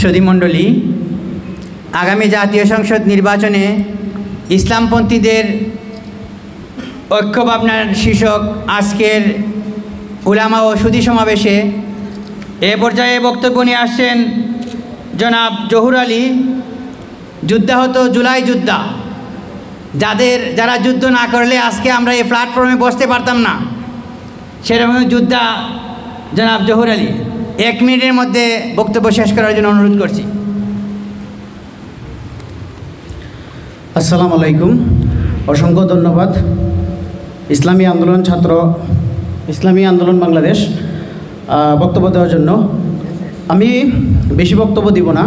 সুধীমণ্ডলী, আগামী জাতীয় সংসদ নির্বাচনে ইসলামপন্থীদের ঐক্যভাবনার শীর্ষক আজকের উলামা ও সুধী সমাবেশে এ পর্যায়ে বক্তব্য নিয়ে আসছেন জনাব জহুর আলী, যুদ্ধাহত জুলাই যোদ্ধা, যারা যুদ্ধ না করলে আজকে আমরা এই প্ল্যাটফর্মে বসতে পারতাম না, সেরকম যোদ্ধা জনাব জহুর আলী। 1 মিনিটের মধ্যে বক্তব্য শেষ করার জন্য অনুরোধ করছি। আসসালামু আলাইকুম, অসংখ্য ধন্যবাদ। ইসলামী আন্দোলন বাংলাদেশ বক্তব্য দেওয়ার জন্য। আমি বেশি বক্তব্য দিব না।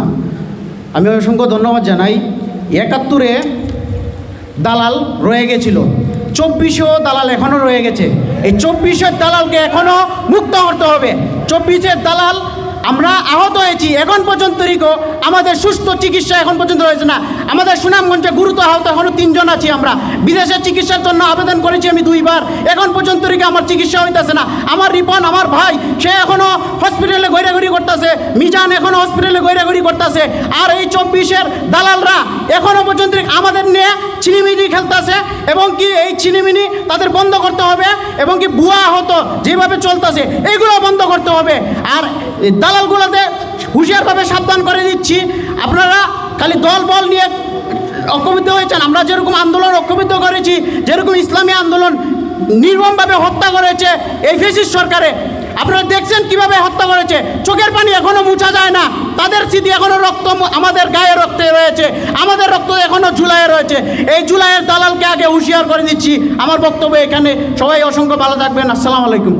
আমি অসংখ্য ধন্যবাদ জানাই। 71-এ দালাল রয়ে গেছিল, 24-এও দালাল এখনও রয়ে গেছে। এই 24-এর দালালকে এখনও মুক্ত করতে হবে। 24-এর দালাল আমরা আহত হয়েছি, এখন পর্যন্ত আমাদের সুস্থ চিকিৎসা এখন পর্যন্ত হয়েছে না। আমাদের সুনামগঞ্জে গুরুতর আহত এখনও 3 জন আছি। আমরা বিদেশের চিকিৎসার জন্য আবেদন করেছি আমি 2 বার, এখন পর্যন্ত আমার চিকিৎসা হইতেছে না। আমার রিপন, আমার ভাই, সে এখনও হসপিটালে ঘোরাঘুরি করতেছে। মিজান এখনও হসপিটালে ঘোরাঘুরি করতেছে। আর এই 24-এর দালালরা এখনও পর্যন্ত আমাদের নিয়ে ছিনিমিনি খেলতেছে, এবং কি এই ছিনিমিনি তাদের বন্ধ করতে হবে, এবং কি ভুয়া আহত যেভাবে চলতেছে এগুলো বন্ধ করতে হবে। আর দালালগুলোতে হুঁশিয়ারভাবে সাবধান করে দিচ্ছি, আপনারা খালি দল বল নিয়ে ঐক্যবদ্ধ হয়েছেন। আমরা যেরকম আন্দোলন ঐক্যবদ্ধ করেছি, যেরকম ইসলামী আন্দোলন নির্মমভাবে হত্যা করেছে এই ফ্যাসিস্ট সরকারে, আপনারা দেখছেন কিভাবে হত্যা করেছে। চোখের পানি এখনও মুছা যায় না। তাদের স্মৃতি এখনও রক্ত আমাদের গায়ে রক্তে রয়েছে, আমাদের রক্ত এখনও জুলাইয়ে রয়েছে। এই জুলাইয়ের দালালকে আগে হুঁশিয়ার করে দিচ্ছি। আমার বক্তব্য এখানে। সবাই অসংখ্য ভালো থাকবেন। আসসালামু আলাইকুম।